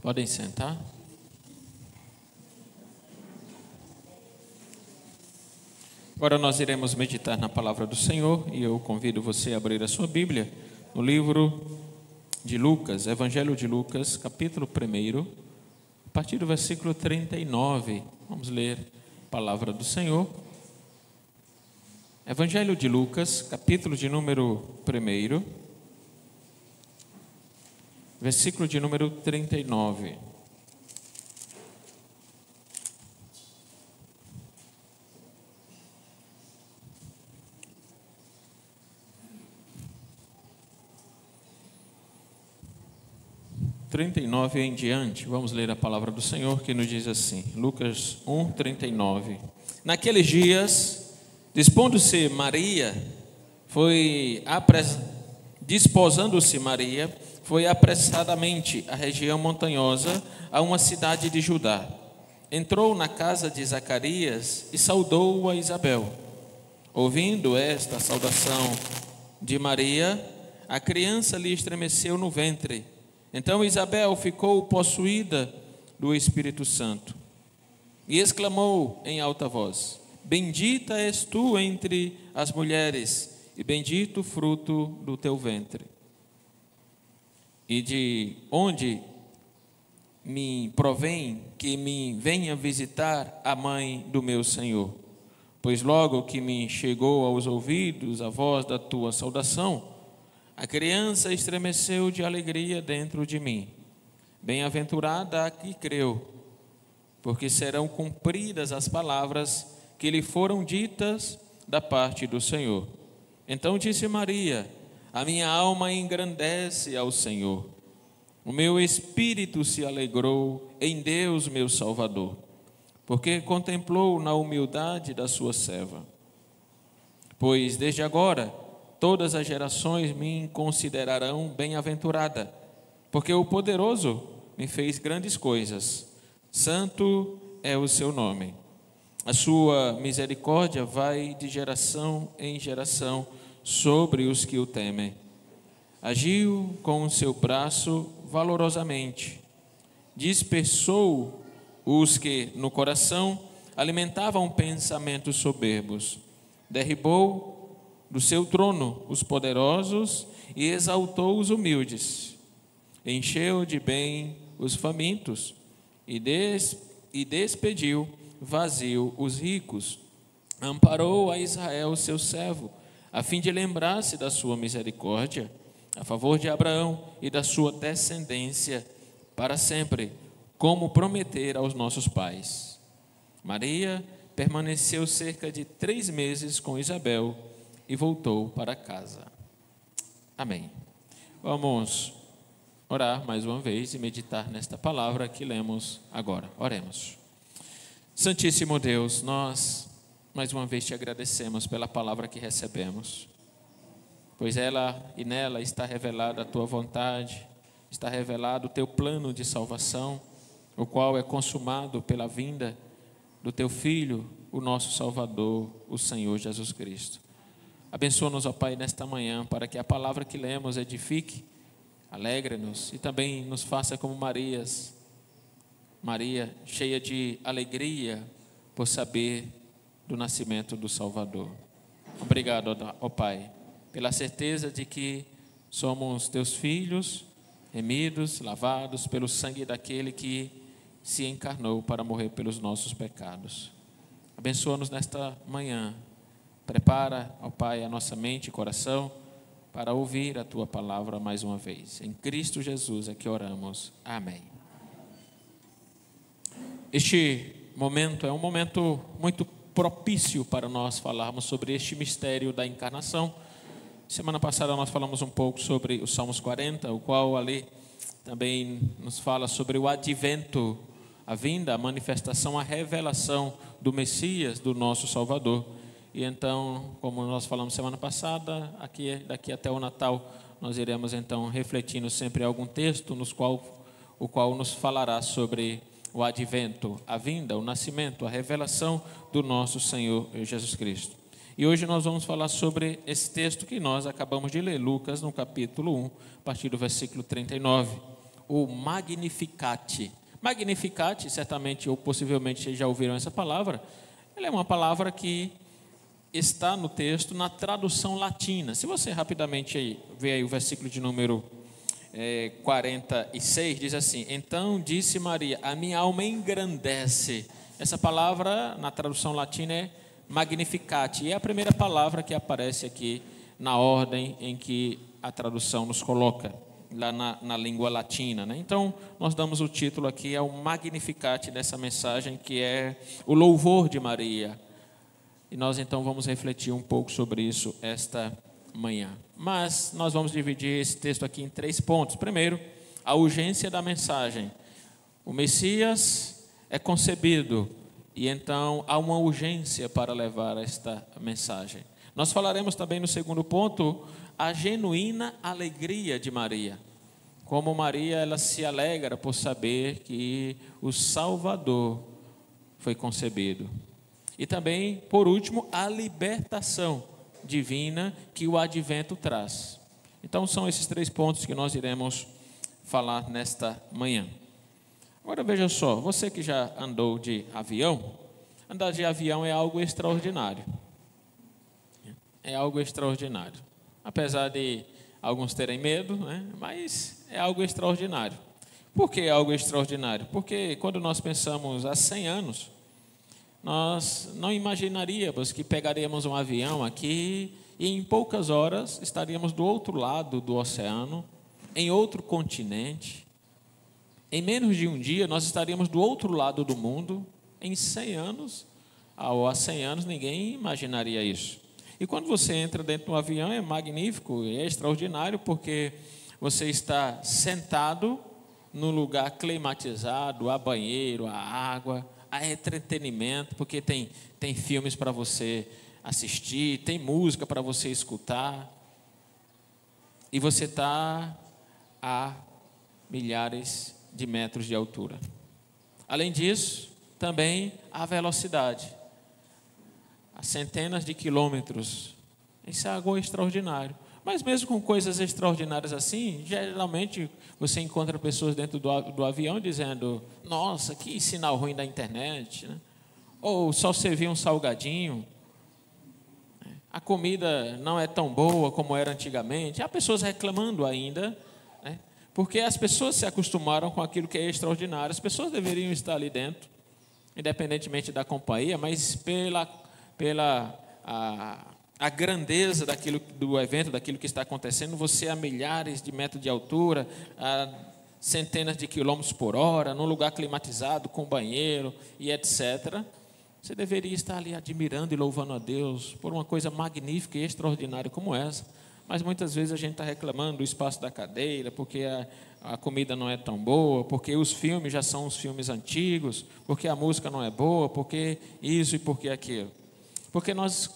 Podem sentar. Agora nós iremos meditar na palavra do Senhor e eu convido você a abrir a sua Bíblia no livro de Lucas, Evangelho de Lucas, capítulo 1, a partir do versículo 39. Vamos ler a palavra do Senhor. Evangelho de Lucas, capítulo de número 1, versículo de número 39. Em diante, vamos ler a palavra do Senhor que nos diz assim, Lucas 1, 39. Naqueles dias, dispondo-se Maria, desposando-se Maria, foi apressadamente à região montanhosa, a uma cidade de Judá. Entrou na casa de Zacarias e saudou a Isabel. Ouvindo esta saudação de Maria, a criança lhe estremeceu no ventre. Então Isabel ficou possuída do Espírito Santo e exclamou em alta voz: Bendita és tu entre as mulheres, e bendito o fruto do teu ventre. E de onde me provém que me venha visitar a mãe do meu Senhor? Pois logo que me chegou aos ouvidos a voz da tua saudação, a criança estremeceu de alegria dentro de mim. Bem-aventurada a que creu, porque serão cumpridas as palavras que lhe foram ditas da parte do Senhor. Então disse Maria: A minha alma engrandece ao Senhor. O meu espírito se alegrou em Deus, meu Salvador, porque contemplou na humildade da sua serva. Pois desde agora todas as gerações me considerarão bem-aventurada, porque o Poderoso me fez grandes coisas. Santo é o seu nome. A sua misericórdia vai de geração em geração sobre os que o temem. Agiu com o seu braço valorosamente. Dispersou os que no coração alimentavam pensamentos soberbos. Derribou do seu trono os poderosos e exaltou os humildes. Encheu de bem os famintos e despediu vazio os ricos. Amparou a Israel, seu servo, a fim de lembrar-se da sua misericórdia, a favor de Abraão e da sua descendência para sempre, como prometera aos nossos pais. Maria permaneceu cerca de 3 meses com Isabel e voltou para casa. Amém. Vamos orar mais uma vez e meditar nesta palavra que lemos agora. Oremos. Santíssimo Deus, nós mais uma vez te agradecemos pela palavra que recebemos, pois ela e nela está revelada a tua vontade, está revelado o teu plano de salvação, o qual é consumado pela vinda do teu Filho, o nosso Salvador, o Senhor Jesus Cristo. Abençoa-nos, ó Pai, nesta manhã, para que a palavra que lemos edifique, alegre-nos e também nos faça como Maria, cheia de alegria por saber do nascimento do Salvador. Obrigado, ó Pai, pela certeza de que somos teus filhos, remidos, lavados pelo sangue daquele que se encarnou para morrer pelos nossos pecados. Abençoa-nos nesta manhã. Prepara, ó Pai, a nossa mente e coração para ouvir a Tua palavra mais uma vez. Em Cristo Jesus é que oramos. Amém. Este momento é um momento muito propício para nós falarmos sobre este mistério da encarnação. Semana passada nós falamos um pouco sobre os Salmos 40, o qual ali também nos fala sobre o advento, a vinda, a manifestação, a revelação do Messias, do nosso Salvador. E então, como nós falamos semana passada, daqui até o Natal, nós iremos então refletindo sempre algum texto o qual nos falará sobre o advento, a vinda, o nascimento, a revelação do nosso Senhor Jesus Cristo. E hoje nós vamos falar sobre esse texto que nós acabamos de ler, Lucas, no capítulo 1, a partir do versículo 39. o Magnificat. Magnificat, certamente ou possivelmente vocês já ouviram essa palavra, ela é uma palavra que está no texto na tradução latina. Se você rapidamente ver aí o versículo de número 46, diz assim: então disse Maria, a minha alma engrandece. Essa palavra na tradução latina é Magnificat, e é a primeira palavra que aparece aqui na ordem em que a tradução nos coloca, lá na língua latina, né? Então, nós damos o título aqui ao Magnificat dessa mensagem, que é o louvor de Maria. E nós então vamos refletir um pouco sobre isso esta manhã. Mas nós vamos dividir esse texto aqui em 3 pontos. Primeiro, a urgência da mensagem. O Messias é concebido e então há uma urgência para levar esta mensagem. Nós falaremos também no segundo ponto a genuína alegria de Maria. Como Maria, ela se alegra por saber que o Salvador foi concebido. E também, por último, a libertação divina que o advento traz. Então, são esses 3 pontos que nós iremos falar nesta manhã. Agora, veja só, você que já andou de avião, andar de avião é algo extraordinário. É algo extraordinário. Apesar de alguns terem medo, né? Mas é algo extraordinário. Por que é algo extraordinário? Porque quando nós pensamos há 100 anos, nós não imaginaríamos que pegaríamos um avião aqui e em poucas horas estaríamos do outro lado do oceano, em outro continente. Em menos de um dia nós estaríamos do outro lado do mundo. Em 100 anos, há 100 anos ninguém imaginaria isso. E quando você entra dentro de um avião é magnífico, é extraordinário, porque você está sentado num lugar climatizado, há banheiro, há água, há entretenimento, porque tem filmes para você assistir, tem música para você escutar, e você está a milhares de metros de altura. Além disso, também a velocidade, a centenas de quilômetros. Isso é algo extraordinário. Mas mesmo com coisas extraordinárias assim, geralmente você encontra pessoas dentro do avião dizendo: nossa, que sinal ruim da internet, né? Ou só servia um salgadinho, a comida não é tão boa como era antigamente. Há pessoas reclamando ainda, né? Porque as pessoas se acostumaram com aquilo que é extraordinário. As pessoas deveriam estar ali dentro, independentemente da companhia, mas pela a grandeza do evento, daquilo que está acontecendo, você a milhares de metros de altura, a centenas de quilômetros por hora, num lugar climatizado, com banheiro e etc., você deveria estar ali admirando e louvando a Deus por uma coisa magnífica e extraordinária como essa. Mas muitas vezes a gente está reclamando do espaço da cadeira, porque a comida não é tão boa, porque os filmes já são os filmes antigos, porque a música não é boa, porque isso e porque aquilo. Porque nós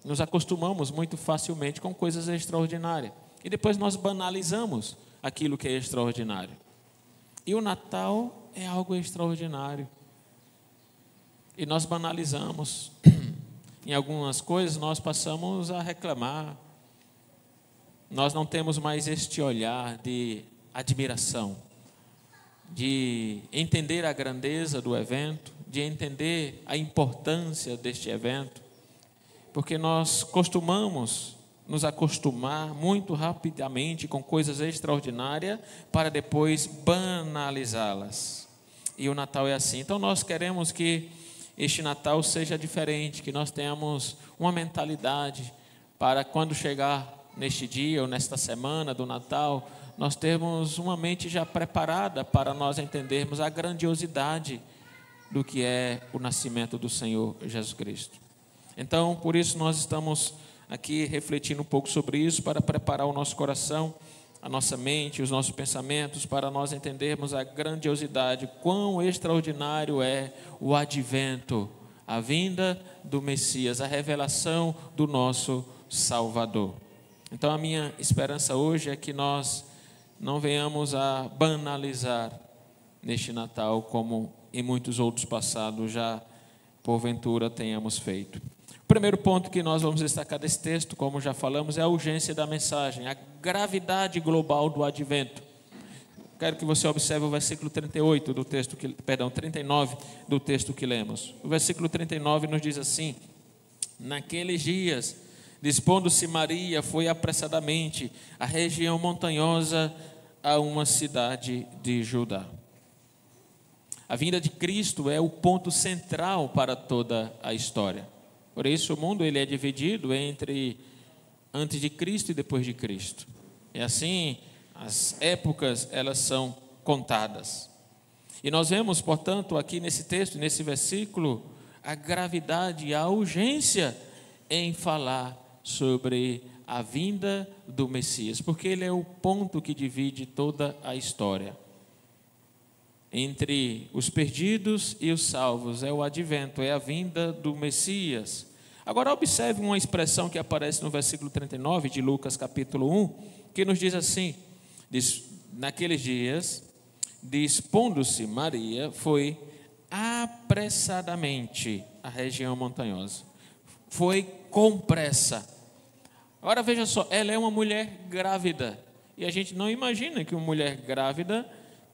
nos acostumamos muito facilmente com coisas extraordinárias. E depois nós banalizamos aquilo que é extraordinário. E o Natal é algo extraordinário. E nós banalizamos. Em algumas coisas nós passamos a reclamar. Nós não temos mais este olhar de admiração, de entender a grandeza do evento, de entender a importância deste evento, porque nós costumamos nos acostumar muito rapidamente com coisas extraordinárias para depois banalizá-las. E o Natal é assim. Então nós queremos que este Natal seja diferente, que nós tenhamos uma mentalidade para quando chegar neste dia ou nesta semana do Natal, nós termos uma mente já preparada para nós entendermos a grandiosidade do que é o nascimento do Senhor Jesus Cristo. Então, por isso nós estamos aqui refletindo um pouco sobre isso, para preparar o nosso coração, a nossa mente, os nossos pensamentos, para nós entendermos a grandiosidade, quão extraordinário é o advento, a vinda do Messias, a revelação do nosso Salvador. Então, a minha esperança hoje é que nós não venhamos a banalizar neste Natal, como em muitos outros passados já, porventura, tenhamos feito. O primeiro ponto que nós vamos destacar desse texto, como já falamos, é a urgência da mensagem, a gravidade global do advento. Quero que você observe o versículo 38 do texto 39 do texto que lemos. O versículo 39 nos diz assim: naqueles dias, dispondo-se Maria, foi apressadamente à região montanhosa, a uma cidade de Judá. A vinda de Cristo é o ponto central para toda a história. Por isso o mundo ele é dividido entre antes de Cristo e depois de Cristo. E assim as épocas elas são contadas. E nós vemos, portanto, aqui nesse texto, nesse versículo, a gravidade e a urgência em falar sobre a vinda do Messias, porque ele é o ponto que divide toda a história. Entre os perdidos e os salvos é o advento, é a vinda do Messias. Agora observe uma expressão que aparece no versículo 39 de Lucas capítulo 1, que nos diz assim: naqueles dias, dispondo-se Maria, foi apressadamente à região montanhosa. Foi com pressa. Agora veja só, ela é uma mulher grávida. E a gente não imagina que uma mulher grávida,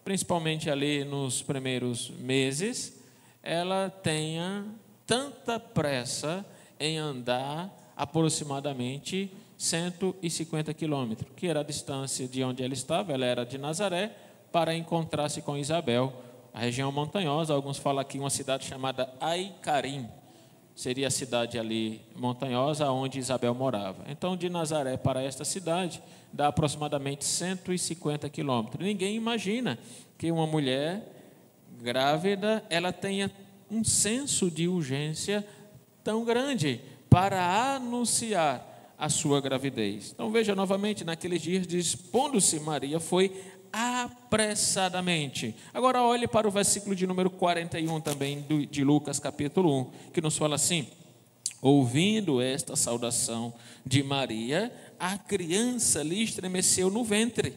principalmente ali nos primeiros meses, ela tenha tanta pressa em andar aproximadamente 150 quilômetros, que era a distância de onde ela estava. Ela era de Nazaré, para encontrar-se com Isabel, a região montanhosa. Alguns falam aqui uma cidade chamada Ai-Carim, seria a cidade ali montanhosa onde Isabel morava. Então, de Nazaré para esta cidade, dá aproximadamente 150 quilômetros. Ninguém imagina que uma mulher grávida, ela tenha um senso de urgência tão grande para anunciar a sua gravidez. Então, veja novamente, naqueles dias, dispondo-se Maria, foi apressadamente. Agora olhe para o versículo de número 41 também de Lucas capítulo 1, que nos fala assim: ouvindo esta saudação de Maria, a criança lhe estremeceu no ventre.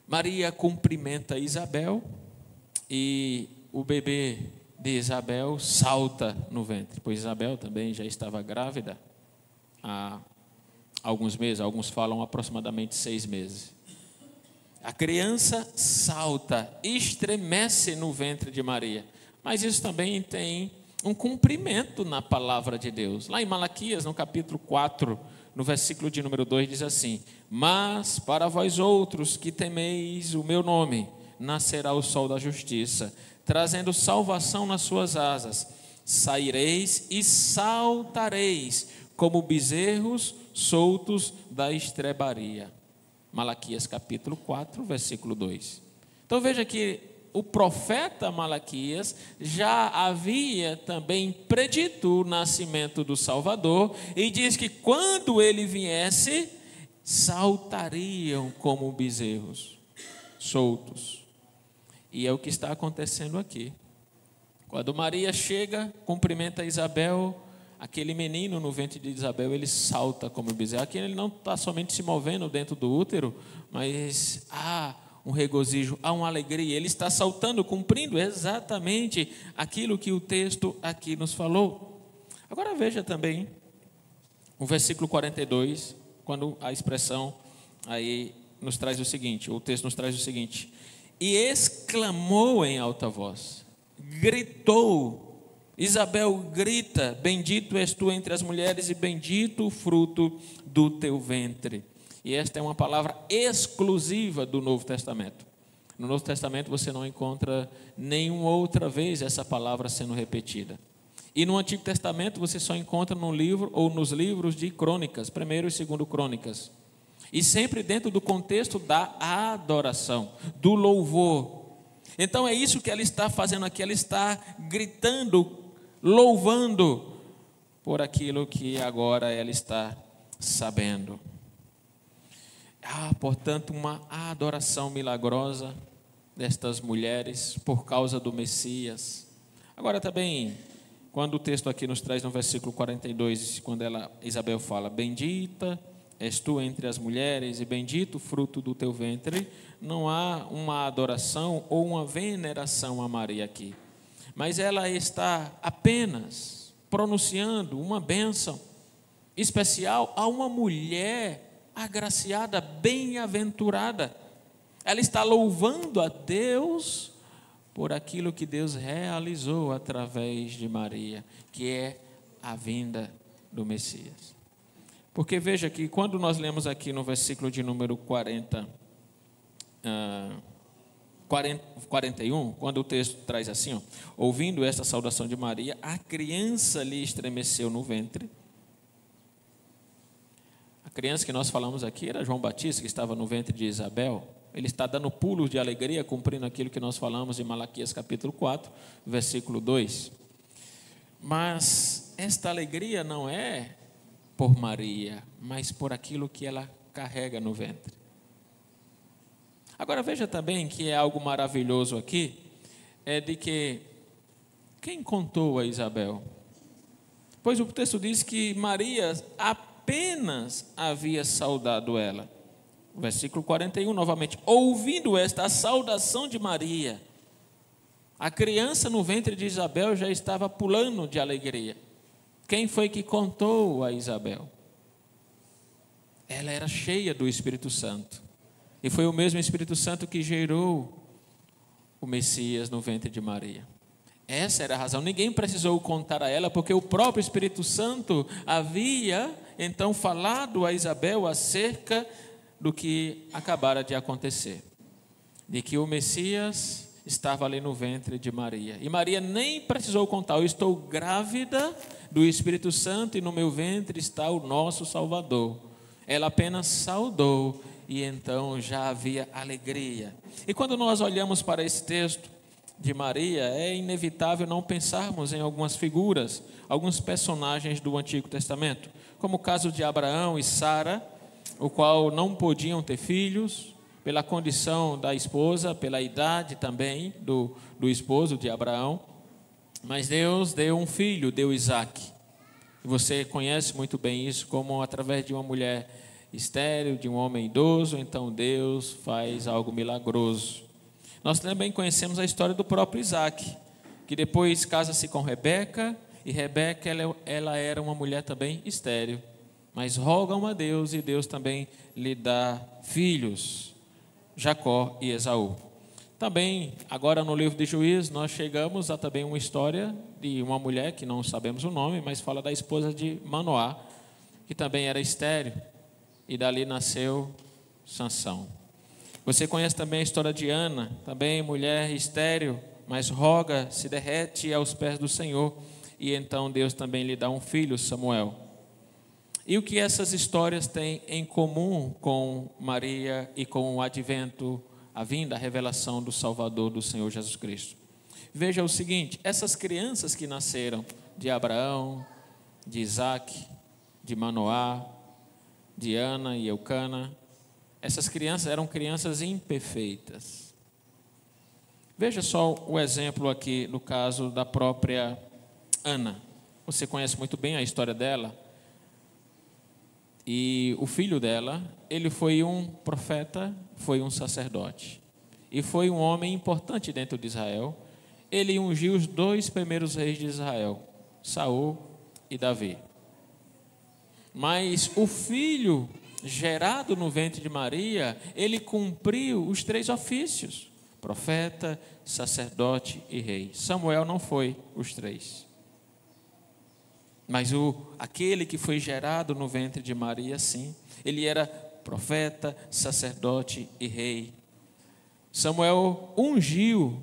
Maria cumprimenta Isabel e o bebê de Isabel salta no ventre, pois Isabel também já estava grávida há alguns meses, alguns falam aproximadamente 6 meses. A criança salta, estremece no ventre de Maria, mas isso também tem um cumprimento na palavra de Deus. Lá em Malaquias, no capítulo 4, no versículo de número 2, diz assim: mas para vós outros que temeis o meu nome, nascerá o sol da justiça, trazendo salvação nas suas asas. Saireis e saltareis como bezerros soltos da estrebaria. Malaquias capítulo 4, versículo 2. Então veja que o profeta Malaquias já havia também predito o nascimento do Salvador, e diz que quando ele viesse, saltariam como bezerros soltos. E é o que está acontecendo aqui. Quando Maria chega, cumprimenta Isabel, aquele menino no ventre de Isabel, ele salta como bezerro. Aqui ele não está somente se movendo dentro do útero, mas há um regozijo, há uma alegria. Ele está saltando, cumprindo exatamente aquilo que o texto aqui nos falou. Agora veja também o versículo 42, quando a expressão aí nos traz o seguinte, o texto nos traz o seguinte: e exclamou em alta voz, gritou. Isabel grita: bendito és tu entre as mulheres e bendito o fruto do teu ventre. E esta é uma palavra exclusiva do Novo Testamento. No Novo Testamento você não encontra nenhuma outra vez essa palavra sendo repetida. E no Antigo Testamento você só encontra no livro ou nos livros de Crônicas, 1º e 2º Crônicas. E sempre dentro do contexto da adoração, do louvor. Então é isso que ela está fazendo aqui, ela está gritando, louvando por aquilo que agora ela está sabendo. Portanto, uma adoração milagrosa destas mulheres por causa do Messias. Agora também, quando o texto aqui nos traz no versículo 42, quando Isabel fala: bendita és tu entre as mulheres e bendito o fruto do teu ventre, não há uma adoração ou uma veneração a Maria aqui, mas ela está apenas pronunciando uma bênção especial a uma mulher agraciada, bem-aventurada. Ela está louvando a Deus por aquilo que Deus realizou através de Maria, que é a vinda do Messias. Porque veja que quando nós lemos aqui no versículo de número 41, quando o texto traz assim, ó, ouvindo esta saudação de Maria, a criança lhe estremeceu no ventre. A criança que nós falamos aqui era João Batista, que estava no ventre de Isabel. Ele está dando pulos de alegria, cumprindo aquilo que nós falamos em Malaquias capítulo 4, versículo 2. Mas esta alegria não é por Maria, mas por aquilo que ela carrega no ventre. Agora veja também que é algo maravilhoso aqui, é de que quem contou a Isabel? Pois o texto diz que Maria apenas havia saudado ela. Versículo 41, novamente. Ouvindo esta saudação de Maria, a criança no ventre de Isabel já estava pulando de alegria. Quem foi que contou a Isabel? Ela era cheia do Espírito Santo. E foi o mesmo Espírito Santo que gerou o Messias no ventre de Maria. Essa era a razão. Ninguém precisou contar a ela, porque o próprio Espírito Santo havia então falado a Isabel acerca do que acabara de acontecer, de que o Messias estava ali no ventre de Maria. E Maria nem precisou contar: eu estou grávida do Espírito Santo e no meu ventre está o nosso Salvador. Ela apenas saudou e então já havia alegria. E quando nós olhamos para esse texto de Maria, é inevitável não pensarmos em algumas figuras, alguns personagens do Antigo Testamento, como o caso de Abraão e Sara, o qual não podiam ter filhos, pela condição da esposa, pela idade também do esposo de Abraão, mas Deus deu um filho, deu Isaque. E você conhece muito bem isso, como através de uma mulher estéril, de um homem idoso, então Deus faz algo milagroso. Nós também conhecemos a história do próprio Isaque, que depois casa-se com Rebeca, e Rebeca ela era uma mulher também estéril, mas rogam a Deus e Deus também lhe dá filhos, Jacó e Esaú. Também, agora no livro de Juízes, nós chegamos a também uma história de uma mulher, que não sabemos o nome, mas fala da esposa de Manoá, que também era estéril, e dali nasceu Sansão. Você conhece também a história de Ana, também mulher estéril, mas roga, se derrete aos pés do Senhor, e então Deus também lhe dá um filho, Samuel. E o que essas histórias têm em comum com Maria e com o advento, a vinda, a revelação do Salvador, do Senhor Jesus Cristo? Veja o seguinte: essas crianças que nasceram de Abraão, de Isaque, de Manoá, de Ana e Eucana, essas crianças eram crianças imperfeitas. Veja só o exemplo aqui no caso da própria Ana. Você conhece muito bem a história dela. E o filho dela, ele foi um profeta, foi um sacerdote. E foi um homem importante dentro de Israel. Ele ungiu os 2 primeiros reis de Israel, Saul e Davi. Mas o filho gerado no ventre de Maria, ele cumpriu os 3 ofícios: profeta, sacerdote e rei. Samuel não foi os 3. Mas aquele que foi gerado no ventre de Maria, sim, ele era profeta, sacerdote e rei. Samuel ungiu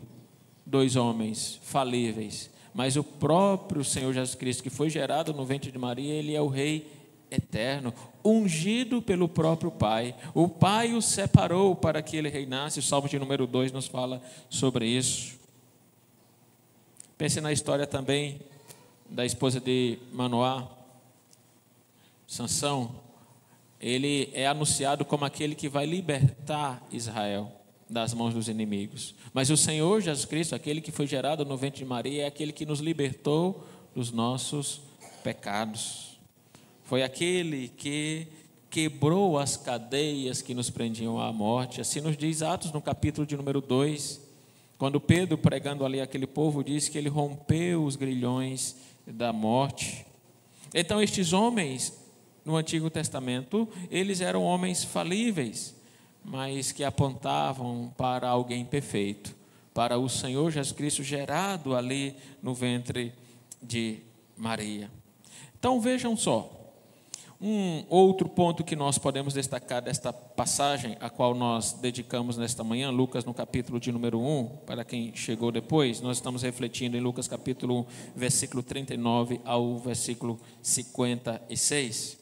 2 homens falíveis, mas o próprio Senhor Jesus Cristo, que foi gerado no ventre de Maria, ele é o rei eterno, ungido pelo próprio Pai. O Pai o separou para que ele reinasse. O Salmo de número 2 nos fala sobre isso. Pense na história também da esposa de Manoá, Sansão. Ele é anunciado como aquele que vai libertar Israel das mãos dos inimigos. Mas o Senhor Jesus Cristo, aquele que foi gerado no ventre de Maria, é aquele que nos libertou dos nossos pecados. Foi aquele que quebrou as cadeias que nos prendiam à morte. Assim nos diz Atos, no capítulo de número 2, quando Pedro, pregando ali aquele povo, diz que ele rompeu os grilhões da morte. Então estes homens no Antigo Testamento, eles eram homens falíveis, mas que apontavam para alguém perfeito, para o Senhor Jesus Cristo gerado ali no ventre de Maria. Então vejam só, um outro ponto que nós podemos destacar desta passagem, a qual nós dedicamos nesta manhã, Lucas no capítulo de número 1, para quem chegou depois, nós estamos refletindo em Lucas capítulo 1, versículo 39 ao versículo 56,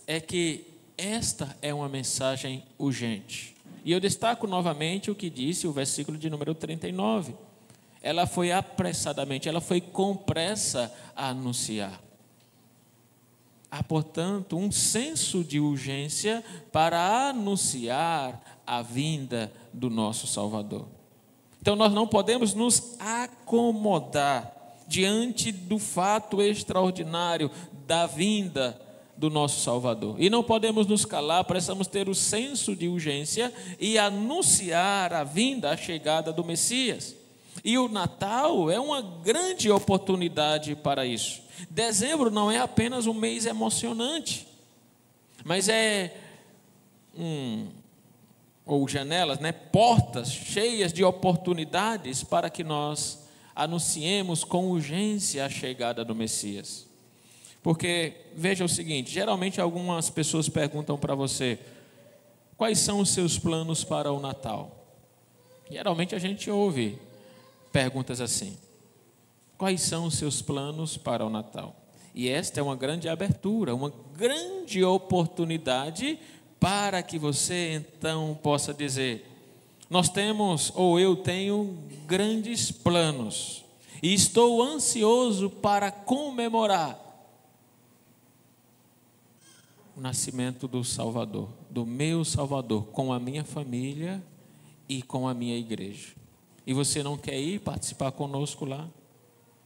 é que esta é uma mensagem urgente. E eu destaco novamente o que disse o versículo de número 39. Ela foi apressadamente, ela foi com pressa a anunciar. Há, portanto, um senso de urgência para anunciar a vinda do nosso Salvador. Então, nós não podemos nos acomodar diante do fato extraordinário da vinda do nosso Salvador. E não podemos nos calar, precisamos ter o senso de urgência e anunciar a vinda, a chegada do Messias. E o Natal é uma grande oportunidade para isso. Dezembro não é apenas um mês emocionante, mas ou janelas, portas cheias de oportunidades para que nós anunciemos com urgência a chegada do Messias. Porque, veja o seguinte, geralmente algumas pessoas perguntam para você, quais são os seus planos para o Natal? Geralmente a gente ouve perguntas assim, quais são os seus planos para o Natal? E esta é uma grande abertura, uma grande oportunidade para que você então possa dizer, nós temos, ou eu tenho grandes planos, e estou ansioso para comemorar o nascimento do Salvador, do meu Salvador, com a minha família e com a minha igreja. E você não quer ir participar conosco lá?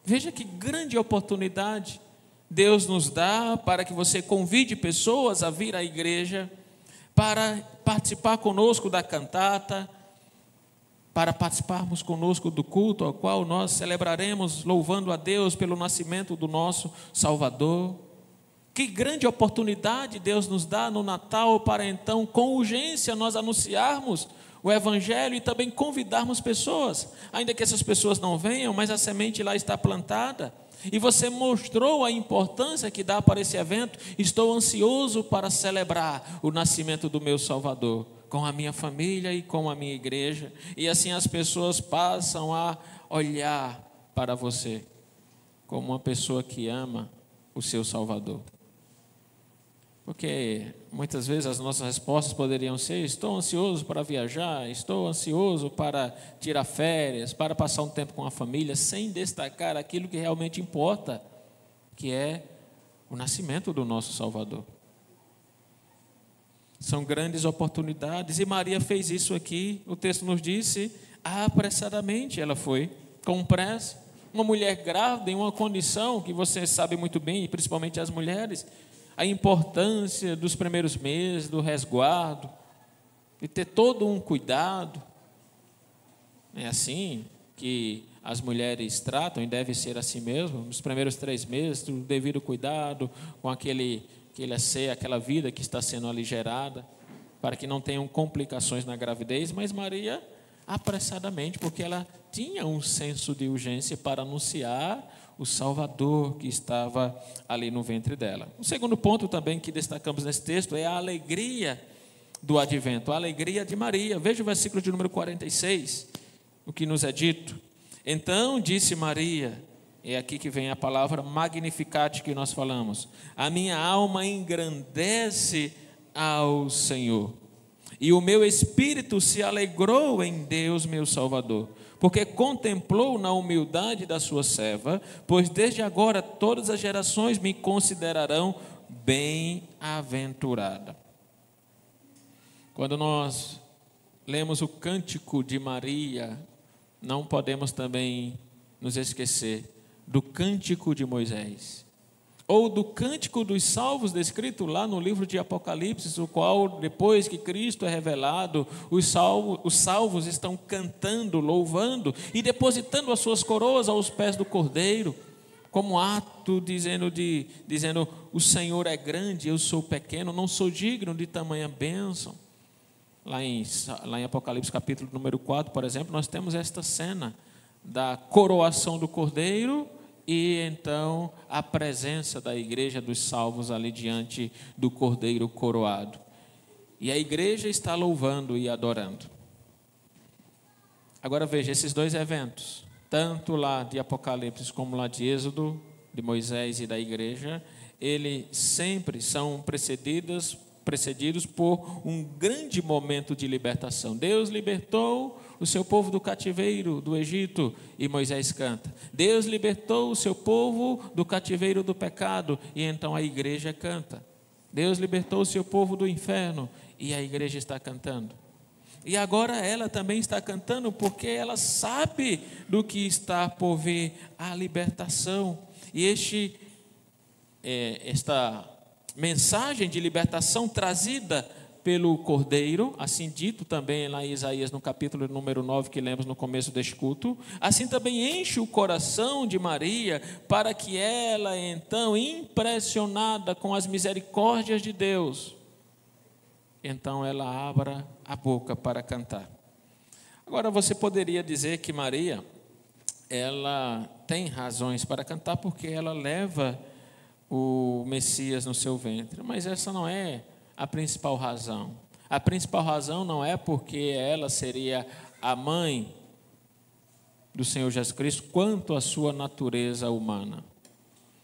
Veja que grande oportunidade Deus nos dá para que você convide pessoas a vir à igreja, para participar conosco da cantata, para participarmos conosco do culto ao qual nós celebraremos louvando a Deus pelo nascimento do nosso Salvador. Que grande oportunidade Deus nos dá no Natal para então, com urgência, nós anunciarmos o Evangelho e também convidarmos pessoas, ainda que essas pessoas não venham, mas a semente lá está plantada. E você mostrou a importância que dá para esse evento. Estou ansioso para celebrar o nascimento do meu Salvador, com a minha família e com a minha igreja. E assim as pessoas passam a olhar para você como uma pessoa que ama o seu Salvador. Porque muitas vezes as nossas respostas poderiam ser, estou ansioso para viajar, estou ansioso para tirar férias, para passar um tempo com a família, sem destacar aquilo que realmente importa, que é o nascimento do nosso Salvador. São grandes oportunidades, e Maria fez isso aqui, o texto nos disse, apressadamente ela foi, com pressa. Uma mulher grávida em uma condição que você sabe muito bem, e principalmente as mulheres, a importância dos primeiros meses, do resguardo, e ter todo um cuidado. É assim que as mulheres tratam, e deve ser assim mesmo, nos primeiros 3 meses, o devido cuidado com aquele seio, aquela vida que está sendo aligerada, para que não tenham complicações na gravidez. Mas Maria, apressadamente, porque ela tinha um senso de urgência para anunciar o Salvador que estava ali no ventre dela. O segundo ponto também que destacamos nesse texto é a alegria do advento, a alegria de Maria. Veja o versículo de número 46, o que nos é dito. Então disse Maria, é aqui que vem a palavra Magnificat que nós falamos, a minha alma engrandece ao Senhor, e o meu espírito se alegrou em Deus meu Salvador, porque contemplou na humildade da sua serva, pois desde agora todas as gerações me considerarão bem-aventurada. Quando nós lemos o cântico de Maria, não podemos também nos esquecer do cântico de Moisés, ou do cântico dos salvos descrito lá no livro de Apocalipse, o qual, depois que Cristo é revelado, os salvos estão cantando, louvando e depositando as suas coroas aos pés do Cordeiro, como ato dizendo, o Senhor é grande, eu sou pequeno, não sou digno de tamanha bênção. Lá em Apocalipse capítulo número 4, por exemplo, nós temos esta cena da coroação do Cordeiro e então a presença da igreja dos salvos ali diante do Cordeiro coroado. E a igreja está louvando e adorando. Agora veja, esses dois eventos, tanto lá de Apocalipse como lá de Êxodo, de Moisés e da igreja, eles sempre são precedidos por um grande momento de libertação. Deus libertou o seu povo do cativeiro do Egito e Moisés canta. Deus libertou o seu povo do cativeiro do pecado e então a igreja canta. Deus libertou o seu povo do inferno e a igreja está cantando. E agora ela também está cantando porque ela sabe do que está por vir, a libertação. E esta mensagem de libertação trazida pelo Cordeiro, assim dito também lá em Isaías no capítulo número 9 que lemos no começo deste culto, assim também enche o coração de Maria para que ela então, impressionada com as misericórdias de Deus, então ela abra a boca para cantar. Agora você poderia dizer que Maria, ela tem razões para cantar porque ela leva o Messias no seu ventre, mas essa não é a principal razão. A principal razão não é porque ela seria a mãe do Senhor Jesus Cristo, quanto a sua natureza humana.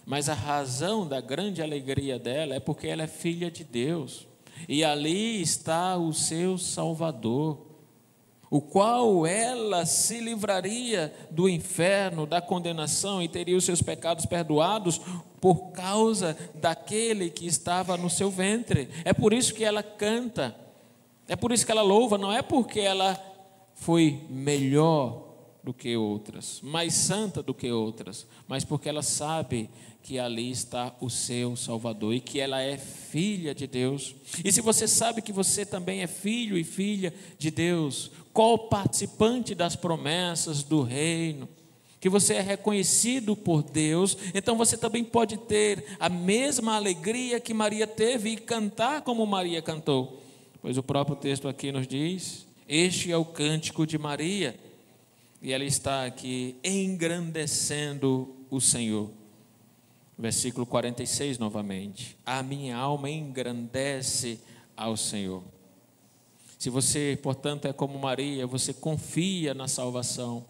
Mas a razão da grande alegria dela é porque ela é filha de Deus. E ali está o seu Salvador, o qual ela se livraria do inferno, da condenação e teria os seus pecados perdoados por causa daquele que estava no seu ventre. É por isso que ela canta, é por isso que ela louva, não é porque ela foi melhor do que outras, mais santa do que outras, mas porque ela sabe que ali está o seu Salvador e que ela é filha de Deus. E se você sabe que você também é filho e filha de Deus, co-participante das promessas do reino, que você é reconhecido por Deus, então você também pode ter a mesma alegria que Maria teve e cantar como Maria cantou. Pois o próprio texto aqui nos diz: este é o cântico de Maria, e ela está aqui engrandecendo o Senhor. Versículo 46 novamente: a minha alma engrandece ao Senhor. Se você, portanto, é como Maria, você confia na salvação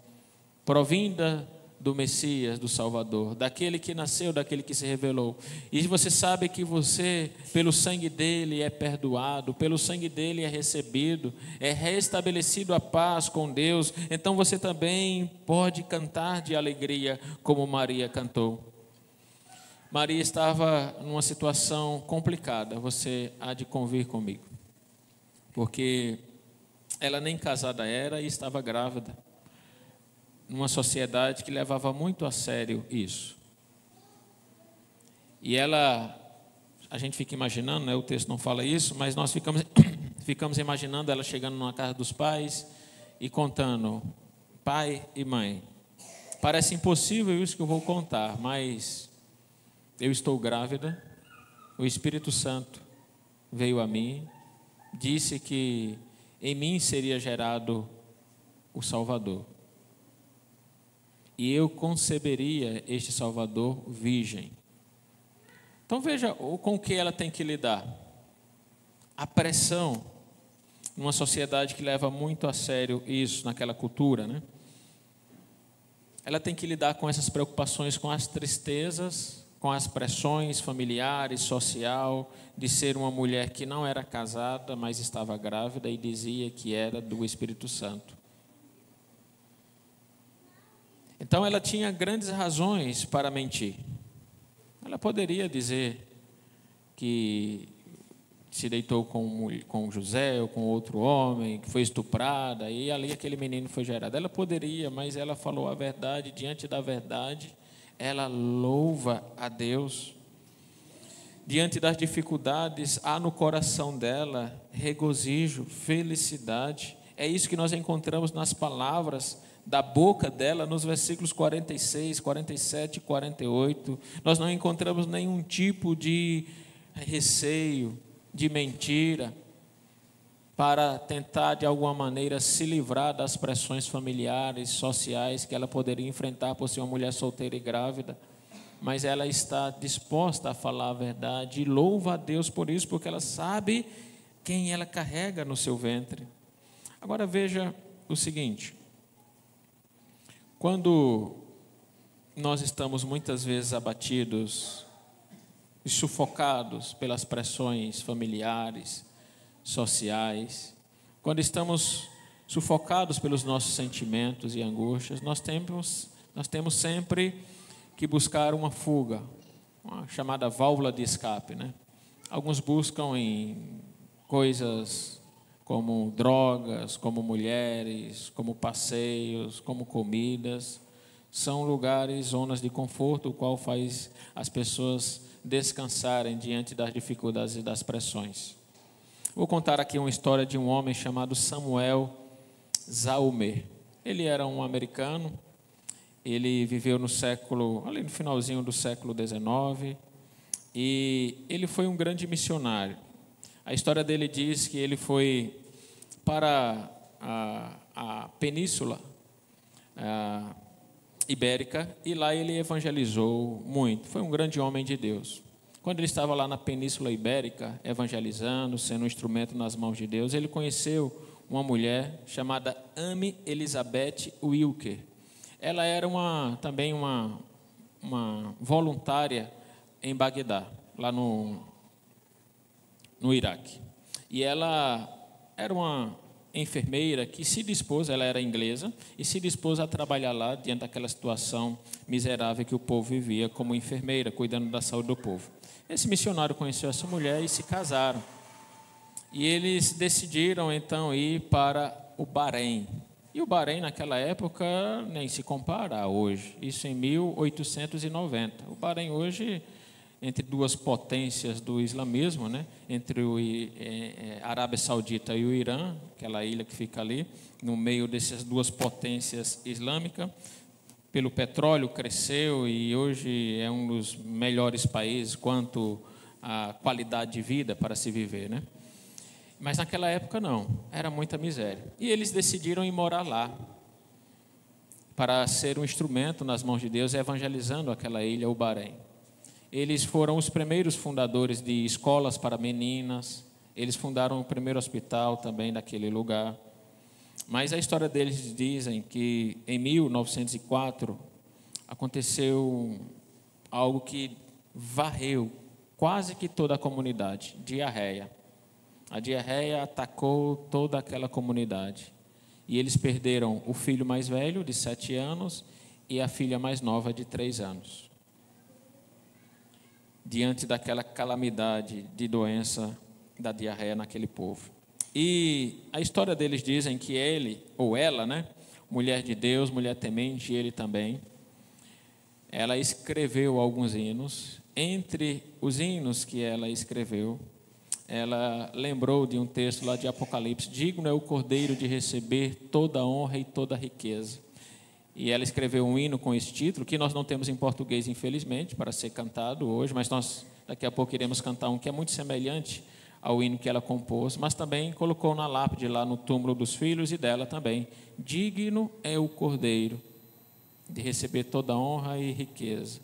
provinda do Messias, do Salvador, daquele que nasceu, daquele que se revelou, e você sabe que você, pelo sangue dele, é perdoado, pelo sangue dele é recebido, é restabelecido a paz com Deus, então você também pode cantar de alegria como Maria cantou. Maria estava numa situação complicada, você há de convir comigo, porque ela nem casada era e estava grávida, numa sociedade que levava muito a sério isso. E a gente fica imaginando, né, o texto não fala isso, mas nós ficamos imaginando ela chegando na casa dos pais e contando: pai e mãe, parece impossível isso que eu vou contar, mas eu estou grávida, o Espírito Santo veio a mim, disse que em mim seria gerado o Salvador, e eu conceberia este Salvador virgem. Então veja com o que ela tem que lidar. A pressão, numa sociedade que leva muito a sério isso, naquela cultura, né? Ela tem que lidar com essas preocupações, com as tristezas, com as pressões familiares, social, de ser uma mulher que não era casada, mas estava grávida e dizia que era do Espírito Santo. Então ela tinha grandes razões para mentir. Ela poderia dizer que se deitou com José ou com outro homem, que foi estuprada, e ali aquele menino foi gerado. Ela poderia, mas ela falou a verdade. Diante da verdade, ela louva a Deus. Diante das dificuldades, há no coração dela regozijo, felicidade. É isso que nós encontramos nas palavras da boca dela, nos versículos 46, 47 e 48, nós não encontramos nenhum tipo de receio, de mentira. para tentar, de alguma maneira, se livrar das pressões familiares, sociais que ela poderia enfrentar por ser uma mulher solteira e grávida. Mas ela está disposta a falar a verdade e louva a Deus por isso, porque ela sabe quem ela carrega no seu ventre. Agora veja o seguinte: quando nós estamos muitas vezes abatidos e sufocados pelas pressões familiares, sociais, quando estamos sufocados pelos nossos sentimentos e angústias, nós temos sempre que buscar uma fuga, uma chamada válvula de escape, né? Alguns buscam em coisas como drogas, como mulheres, como passeios, como comidas. São lugares, zonas de conforto, o qual faz as pessoas descansarem diante das dificuldades e das pressões. Vou contar aqui uma história de um homem chamado Samuel Zaumer. Ele era um americano, ele viveu ali no finalzinho do século XIX, e ele foi um grande missionário. A história dele diz que ele foi para a Península Ibérica, e lá ele evangelizou muito. Foi um grande homem de Deus. Quando ele estava lá na Península Ibérica, evangelizando, sendo um instrumento nas mãos de Deus, ele conheceu uma mulher chamada Amy Elizabeth Wilker. Ela era também uma voluntária em Bagdá, lá no Iraque. E ela era uma enfermeira que se dispôs, ela era inglesa, e se dispôs a trabalhar lá diante daquela situação miserável que o povo vivia como enfermeira, cuidando da saúde do povo. Esse missionário conheceu essa mulher e se casaram. E eles decidiram então ir para o Bahrein. E o Bahrein naquela época nem se compara a hoje, isso em 1890. O Bahrein hoje, entre duas potências do islamismo, né? Entre a Arábia Saudita e o Irã, aquela ilha que fica ali, no meio dessas duas potências islâmicas, pelo petróleo cresceu e hoje é um dos melhores países quanto à qualidade de vida para se viver, né? Mas naquela época não, era muita miséria. E eles decidiram ir morar lá, para ser um instrumento nas mãos de Deus, evangelizando aquela ilha, o Bahrein. Eles foram os primeiros fundadores de escolas para meninas, eles fundaram o primeiro hospital também daquele lugar. Mas a história deles dizem que em 1904 aconteceu algo que varreu quase que toda a comunidade, diarreia. A diarreia atacou toda aquela comunidade. E eles perderam o filho mais velho, de 7 anos, e a filha mais nova, de 3 anos. Diante daquela calamidade de doença da diarreia naquele povo. E a história deles dizem que ele, ou ela, né, mulher de Deus, mulher temente, ele também, ela escreveu alguns hinos. Entre os hinos que ela escreveu, ela lembrou de um texto lá de Apocalipse: digno é o Cordeiro de receber toda a honra e toda a riqueza. E ela escreveu um hino com esse título, que nós não temos em português, infelizmente, para ser cantado hoje, mas nós daqui a pouco iremos cantar um que é muito semelhante ao hino que ela compôs, mas também colocou na lápide lá no túmulo dos filhos e dela também: digno é o Cordeiro de receber toda a honra e riqueza.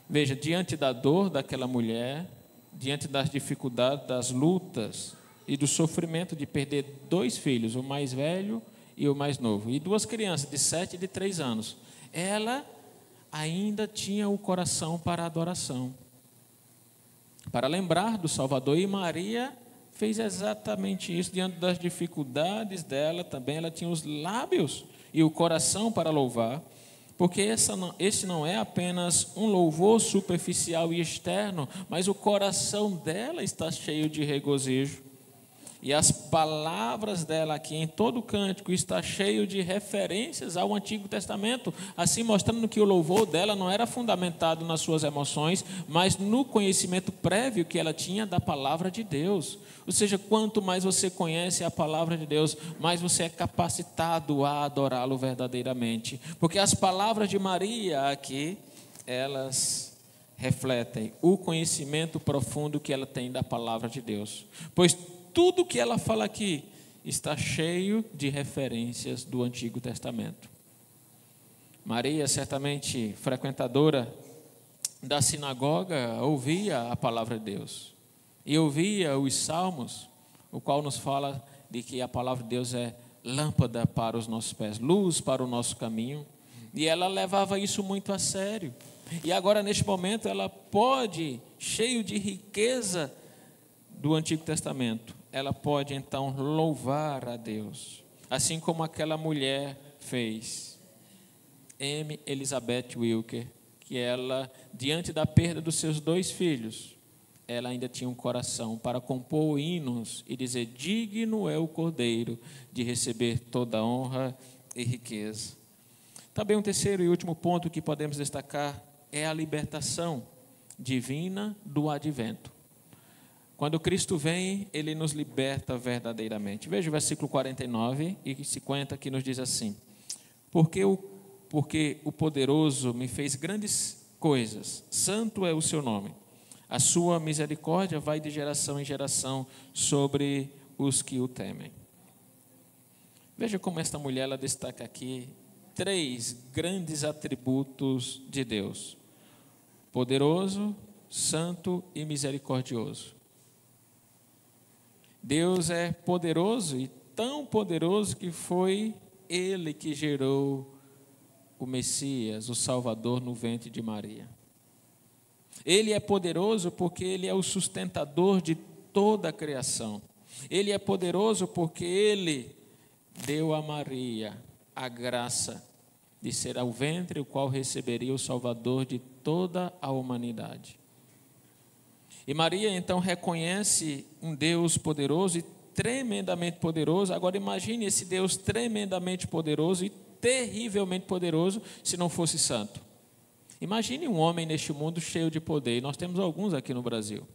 Veja, diante da dor daquela mulher, diante das dificuldades, das lutas e do sofrimento de perder 2 filhos, o mais velho e o mais novo, e 2 crianças de 7 e de 3 anos, ela ainda tinha o coração para a adoração, para lembrar do Salvador. E Maria fez exatamente isso diante das dificuldades dela também. Ela tinha os lábios e o coração para louvar, porque esse não é apenas um louvor superficial e externo, mas o coração dela está cheio de regozijo. E as palavras dela aqui em todo o cântico está cheio de referências ao Antigo Testamento, assim mostrando que o louvor dela não era fundamentado nas suas emoções, mas no conhecimento prévio que ela tinha da palavra de Deus. Ou seja, quanto mais você conhece a palavra de Deus, mais você é capacitado a adorá-lo verdadeiramente. Porque as palavras de Maria aqui, elas refletem o conhecimento profundo que ela tem da palavra de Deus. Pois tudo que ela fala aqui está cheio de referências do Antigo Testamento. Maria, certamente frequentadora da sinagoga, ouvia a palavra de Deus e ouvia os salmos, o qual nos fala de que a palavra de Deus é lâmpada para os nossos pés, luz para o nosso caminho, e ela levava isso muito a sério. E agora, neste momento, ela pode, cheio de riqueza do Antigo Testamento, ela pode então louvar a Deus, assim como aquela mulher fez, M. Elizabeth Wilker, que ela, diante da perda dos seus 2 filhos, ela ainda tinha um coração para compor hinos e dizer: digno é o Cordeiro de receber toda honra e riqueza. Também um terceiro e último ponto que podemos destacar é a libertação divina do advento. Quando Cristo vem, Ele nos liberta verdadeiramente. Veja o versículo 49 e 50 que nos diz assim: porque o poderoso me fez grandes coisas, santo é o seu nome. A sua misericórdia vai de geração em geração sobre os que o temem. Veja como esta mulher ela destaca aqui 3 grandes atributos de Deus: poderoso, santo e misericordioso. Deus é poderoso, e tão poderoso que foi Ele que gerou o Messias, o Salvador, no ventre de Maria. Ele é poderoso porque Ele é o sustentador de toda a criação. Ele é poderoso porque Ele deu a Maria a graça de ser ao ventre o qual receberia o Salvador de toda a humanidade. E Maria então reconhece um Deus poderoso e tremendamente poderoso. Agora imagine esse Deus tremendamente poderoso e terrivelmente poderoso se não fosse santo. Imagine um homem neste mundo cheio de poder, e nós temos alguns aqui no Brasil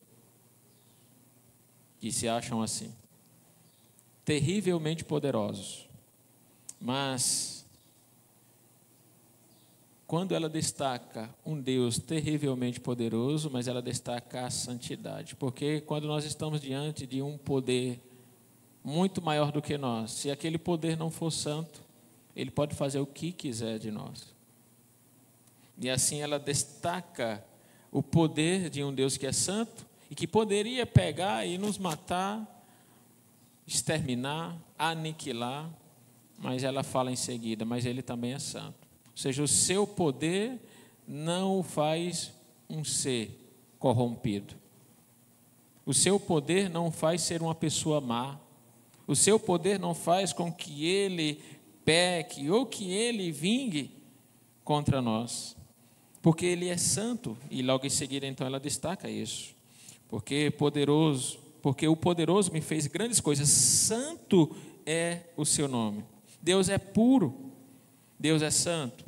que se acham assim, terrivelmente poderosos. Mas quando ela destaca um Deus terrivelmente poderoso, mas ela destaca a santidade, porque quando nós estamos diante de um poder muito maior do que nós, se aquele poder não for santo, ele pode fazer o que quiser de nós. E assim ela destaca o poder de um Deus que é santo e que poderia pegar e nos matar, exterminar, aniquilar, mas ela fala em seguida: mas ele também é santo. Ou seja, o seu poder não o faz um ser corrompido. O seu poder não faz ser uma pessoa má. O seu poder não faz com que ele peque ou que ele vingue contra nós. Porque ele é santo. E logo em seguida, então, ela destaca isso. Porque o poderoso me fez grandes coisas. Santo é o seu nome. Deus é puro. Deus é santo.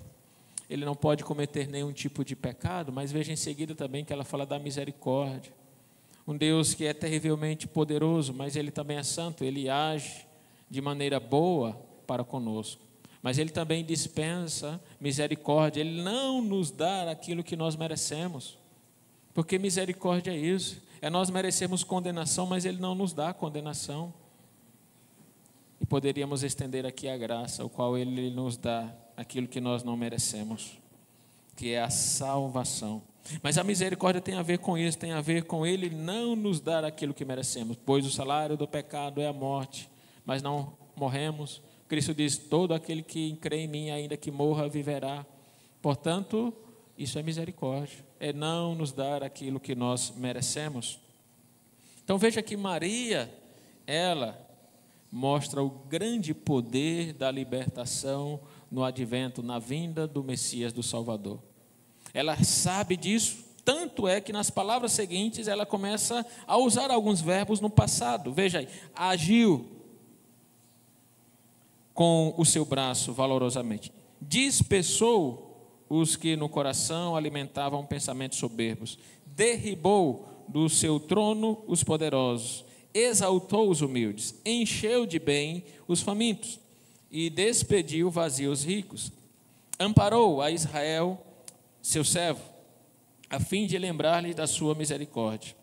Ele não pode cometer nenhum tipo de pecado, mas veja em seguida também que ela fala da misericórdia. Um Deus que é terrivelmente poderoso, mas Ele também é santo, Ele age de maneira boa para conosco. Mas Ele também dispensa misericórdia, Ele não nos dá aquilo que nós merecemos. Porque misericórdia é isso, é nós merecemos condenação, mas Ele não nos dá condenação. E poderíamos estender aqui a graça, o qual Ele nos dá aquilo que nós não merecemos, que é a salvação. Mas a misericórdia tem a ver com isso, tem a ver com Ele não nos dar aquilo que merecemos, pois o salário do pecado é a morte, mas não morremos. Cristo diz: todo aquele que crê em mim, ainda que morra, viverá. Portanto, isso é misericórdia, é não nos dar aquilo que nós merecemos. Então veja que Maria, ela mostra o grande poder da libertação no advento, na vinda do Messias, do Salvador. Ela sabe disso, tanto é que nas palavras seguintes ela começa a usar alguns verbos no passado. Veja aí: agiu com o seu braço valorosamente, dispersou os que no coração alimentavam pensamentos soberbos, derribou do seu trono os poderosos, exaltou os humildes, encheu de bem os famintos e despediu vazios ricos. Amparou a Israel, seu servo, a fim de lembrar-lhe da sua misericórdia.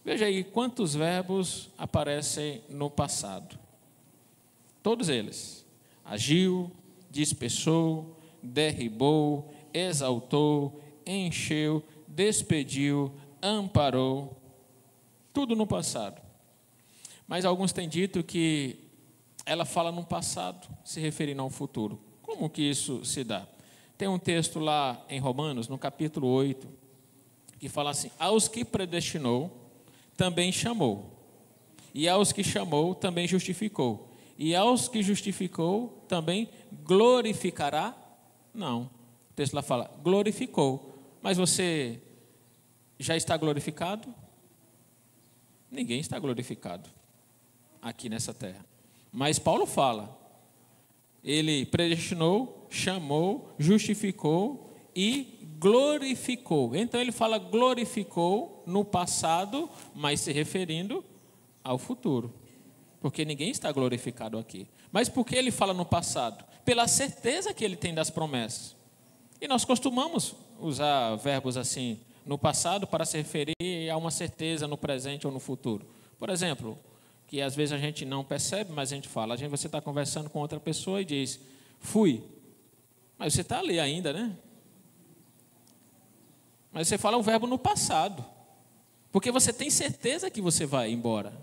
Veja aí quantos verbos aparecem no passado. Todos eles. Agiu, dispersou, derribou, exaltou, encheu, despediu, amparou. Tudo no passado. Mas alguns têm dito que ela fala no passado, se referindo ao futuro. Como que isso se dá? Tem um texto lá em Romanos, no capítulo 8, que fala assim: aos que predestinou, também chamou. E aos que chamou, também justificou. E aos que justificou, também glorificará? Não. O texto lá fala, glorificou. Mas você já está glorificado? Ninguém está glorificado aqui nessa terra. Mas Paulo fala, ele predestinou, chamou, justificou e glorificou. Então ele fala glorificou no passado, mas se referindo ao futuro. Porque ninguém está glorificado aqui. Mas por que ele fala no passado? Pela certeza que ele tem das promessas. E nós costumamos usar verbos assim no passado para se referir a uma certeza no presente ou no futuro. Por exemplo, que às vezes a gente não percebe, mas a gente fala. Você está conversando com outra pessoa e diz, fui. Mas você está ali ainda, né? Mas você fala um verbo no passado. Porque você tem certeza que você vai embora.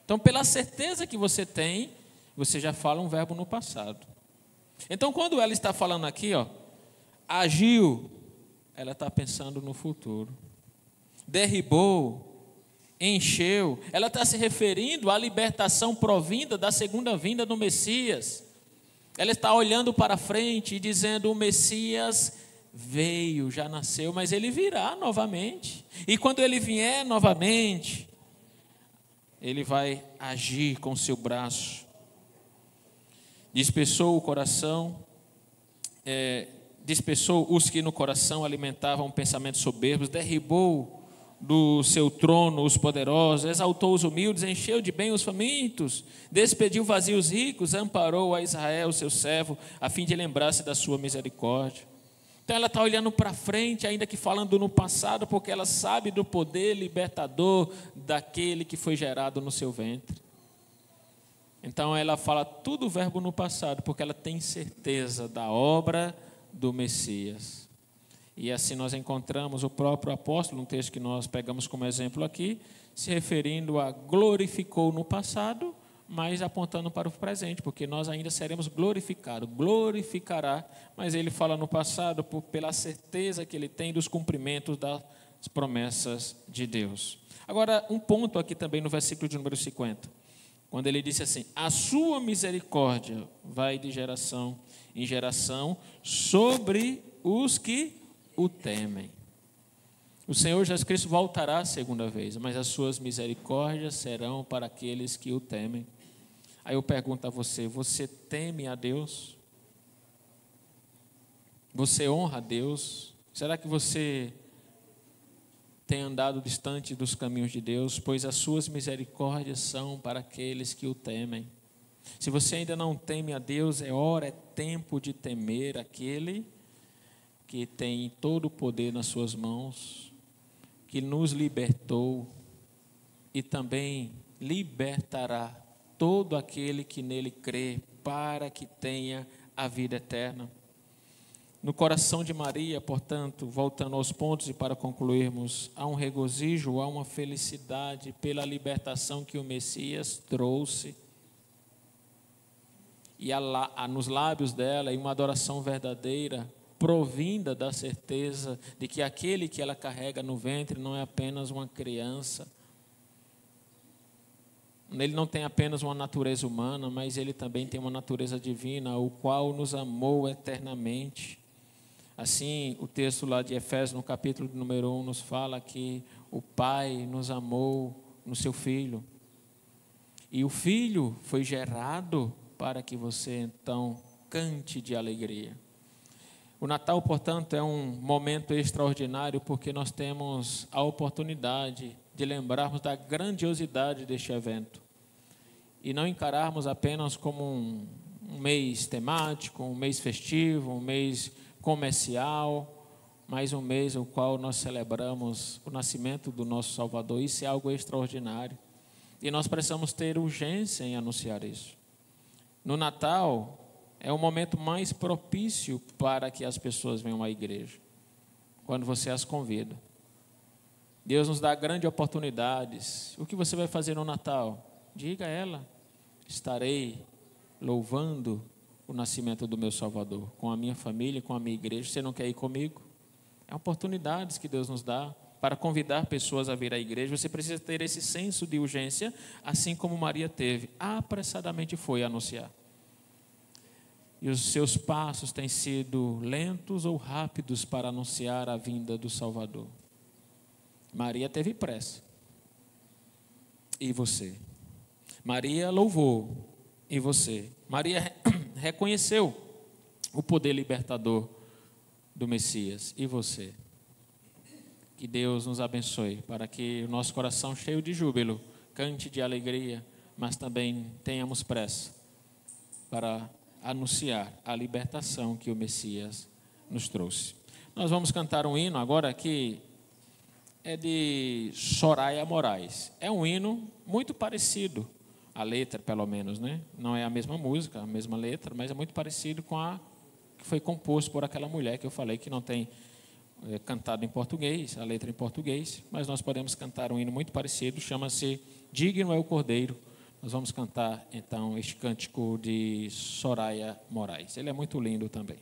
Então, pela certeza que você tem, você já fala um verbo no passado. Então, quando ela está falando aqui, agiu, ela está pensando no futuro. Derribou, encheu, ela está se referindo à libertação provinda da segunda vinda do Messias. Ela está olhando para frente e dizendo, o Messias veio, já nasceu, mas ele virá novamente. E quando ele vier novamente, ele vai agir com seu braço. Dispersou o coração, dispersou os que no coração alimentavam pensamentos soberbos, derribou do seu trono os poderosos, exaltou os humildes, encheu de bem os famintos, despediu vazios ricos, amparou a Israel, seu servo, a fim de lembrar-se da sua misericórdia. Então ela está olhando para frente, ainda que falando no passado, porque ela sabe do poder libertador daquele que foi gerado no seu ventre. Então ela fala tudo o verbo no passado, porque ela tem certeza da obra do Messias. E assim nós encontramos o próprio apóstolo, um texto que nós pegamos como exemplo aqui, se referindo a glorificou no passado, mas apontando para o presente, porque nós ainda seremos glorificados, glorificará, mas ele fala no passado pela certeza que ele tem dos cumprimentos das promessas de Deus. Agora, um ponto aqui também no versículo de número 50, quando ele disse assim, a sua misericórdia vai de geração em geração sobre os que o temem. O Senhor Jesus Cristo voltará a segunda vez, mas as suas misericórdias serão para aqueles que o temem. Aí eu pergunto a você, você teme a Deus? Você honra a Deus? Será que você tem andado distante dos caminhos de Deus? Pois as suas misericórdias são para aqueles que o temem. Se você ainda não teme a Deus, é tempo de temer aquele que tem todo o poder nas suas mãos, que nos libertou e também libertará todo aquele que nele crê, para que tenha a vida eterna. No coração de Maria, portanto, voltando aos pontos e para concluirmos, há um regozijo, há uma felicidade pela libertação que o Messias trouxe. E há nos lábios dela uma adoração verdadeira, provinda da certeza de que aquele que ela carrega no ventre não é apenas uma criança. Ele não tem apenas uma natureza humana, mas ele também tem uma natureza divina, o qual nos amou eternamente. Assim, o texto lá de Efésios, no capítulo número 1, nos fala que o Pai nos amou no seu Filho. E o Filho foi gerado para que você, então, cante de alegria. O Natal, portanto, é um momento extraordinário, porque nós temos a oportunidade de lembrarmos da grandiosidade deste evento. E não encararmos apenas como um mês temático, um mês festivo, um mês comercial, mais um mês o qual nós celebramos o nascimento do nosso Salvador. Isso é algo extraordinário. E nós precisamos ter urgência em anunciar isso. No Natal é o momento mais propício para que as pessoas venham à igreja, quando você as convida. Deus nos dá grandes oportunidades. O que você vai fazer no Natal? Diga a ela: estarei louvando o nascimento do meu Salvador, com a minha família, com a minha igreja. Você não quer ir comigo? É oportunidades que Deus nos dá para convidar pessoas a vir à igreja. Você precisa ter esse senso de urgência, assim como Maria teve. Apressadamente foi anunciar. E os seus passos têm sido lentos ou rápidos para anunciar a vinda do Salvador. Maria teve pressa. E você? Maria louvou. E você? Maria reconheceu o poder libertador do Messias. E você? Que Deus nos abençoe, para que o nosso coração cheio de júbilo cante de alegria, mas também tenhamos pressa para anunciar a libertação que o Messias nos trouxe. Nós vamos cantar um hino agora que é de Soraya Moraes. É um hino muito parecido, a letra pelo menos, né? Não é a mesma música, a mesma letra, mas é muito parecido com a que foi composto por aquela mulher que eu falei que não tem cantado em português, a letra em português, mas nós podemos cantar um hino muito parecido, chama-se Digno é o Cordeiro. Nós vamos cantar então este cântico de Soraya Moraes. Ele é muito lindo também.